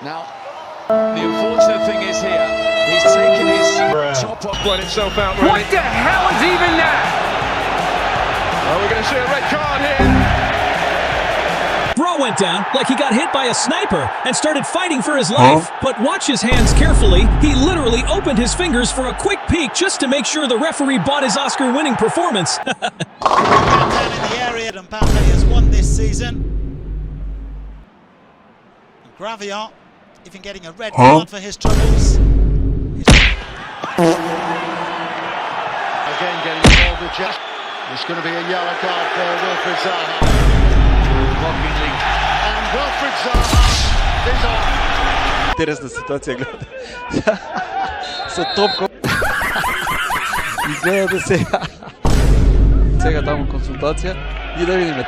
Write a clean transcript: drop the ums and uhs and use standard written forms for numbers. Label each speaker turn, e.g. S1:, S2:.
S1: Now, the unfortunate thing is here, he's taken his top off.
S2: Brought itself out, really.
S3: What the hell is even that?
S2: Oh, we're going to see a red card here.
S4: Bro went down like he got hit by a sniper and started fighting for his life. But watch his hands carefully. He literally opened his fingers for a quick peek just to make sure the referee bought his Oscar-winning performance.
S5: Down in the area, and Burnley has won this season. And Gravillon, even getting a red card for his troubles.
S6: Again getting involved with Jack. It's going to be a yellow card for Wilfried Zaha. And Wilfried Zaha is on.
S7: Интересна ситуация, гледа. Са топко. И гледа да сега. Сега там консултация и да видим.